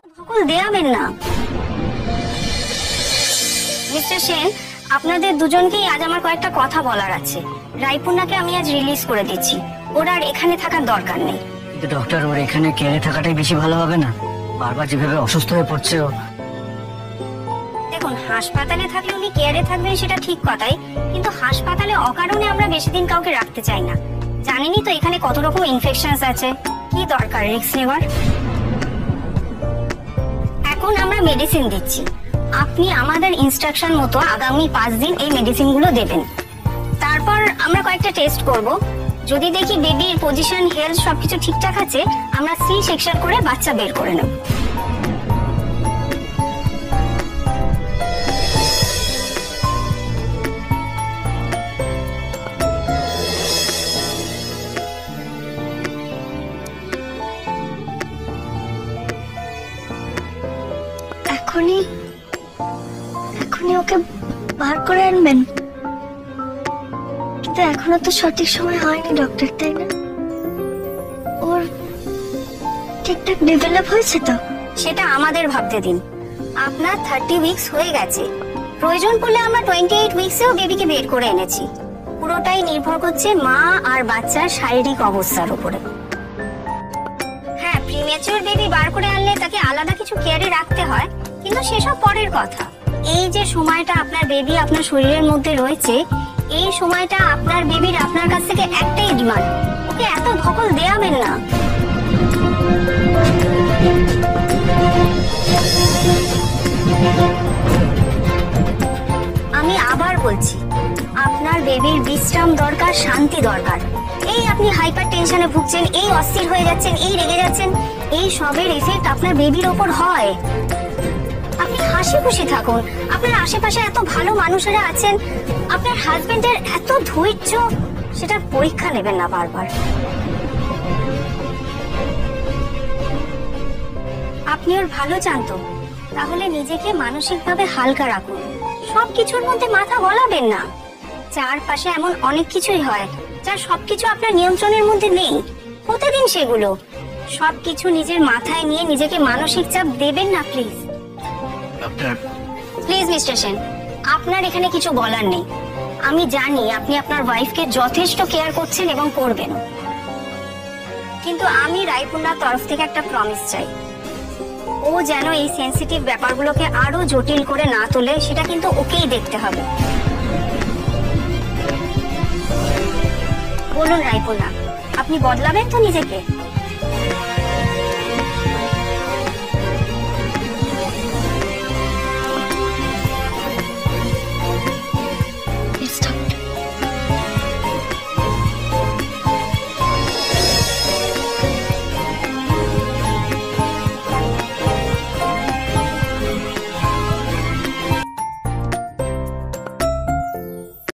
ধকল দেয়াবেন না। মিস্টার সেন, আপনাদের দুজনকেই আজ আমার কয়েকটা কথা বলার আছে। রায়পুর্ণাকে আমি আজ রিলিজ করে দিচ্ছি, ওর আর এখানে থাকার দরকার নেই। কিন্তু ডক্টর, ওর এখানে কেড়ে থাকাটাই বেশি ভালো হবে না? বারবার যেভাবে অসুস্থ হয়ে পড়ছে ও। দেখুন, হাসপাতালে থাকলে উনি কেয়ারে থাকবেন সেটা ঠিক কথাই, কিন্তু হাসপাতালে অকারণে আমরা বেশি দিন কাউকে রাখতে চাই না। জানেনই তো এখানে কত রকম ইনফেকশনস আছে, কি দরকার রিস্ক নেওয়ার। এখন আমরা মেডিসিন দিচ্ছি, আপনি আমাদের ইনস্ট্রাকশন মতো আগামী 5 দিন এই মেডিসিনগুলো দেবেন। তারপর আমরা কয়েকটা টেস্ট করব, যদি দেখি বেবির পজিশন, হেলথ সবকিছু ঠিকঠাক আছে, আমরা সি সেকশন করে বাচ্চা বের করে নেব। এখনই ওকে বার করে আনবেন? কিন্তু এখনো তো সঠিক সময় হয়নি ডক্টর, তাই না? ওর ঠিকঠাক ডেভেলপ হয়েছে তো? সেটা আমাদের ভাবতে দিন। আপনার 30 উইকস হয়ে গেছে, প্রয়োজন পড়লে আমরা 28 উইকসেও বেবিকে বের করে এনেছি। পুরোটাই নির্ভর করছে মা আর বাচ্চার শারীরিক অবস্থার উপরে। হ্যাঁ, প্রিম্যাচিওর বেবি বার করে আনলে তাকে আলাদা কিছু কেয়ারে রাখতে হয়, কিন্তু সেসব পরের কথা। এই যে সময়টা আপনার বেবি আপনার শরীরের মধ্যে রয়েছে, এই সময়টা আপনার বেবির আপনার কাছ থেকে একটাই ডিমান্ড, ওকে এত ধকল দেয়াবেন না। আমি আবার বলছি, আপনার বেবির বিশ্রাম দরকার, শান্তি দরকার। এই আপনি হাইপার টেনশনে ভুগছেন, এই অস্থির হয়ে যাচ্ছেন, এই রেগে যাচ্ছেন, এই সবের এফেক্ট আপনার বেবির ওপর হয়। আপনি হাসি খুশি থাকুন, আপনার আশেপাশে এত ভালো মানুষেরা আছেন, আপনার হাজবেন্ডের এত ধৈর্য, সেটার পরীক্ষা নেবেন না বারবার। আপনি ওর ভালো চান তো, তাহলে নিজেকে মানসিকভাবে হালকা রাখুন, সবকিছুর মধ্যে মাথা গলাবেন না। চারপাশে এমন অনেক কিছুই হয় যা সবকিছু আপনার নিয়ন্ত্রণের মধ্যে নেই, হতে দিন সেগুলো। সবকিছু নিজের মাথায় নিয়ে নিজেকে মানসিক চাপ দেবেন না please. Doctor please mister Sen, আপনার এখানে কিছু বলার নেই। আমি জানি আপনি আপনার ওয়াইফকে যথেষ্ট কেয়ার করছেন এবং করবেন, কিন্তু আমি রায়পুর্ণার তরফ থেকে একটা প্রমিস চাই। ও যেন এই সেনসিটিভ ব্যাপারগুলোকে আরো জটিল করে না তোলে, সেটা কিন্তু ওকেই দেখতে হবে। বলুন রায়পুর্ণা, আপনি বদলাবেন তো নিজেকে?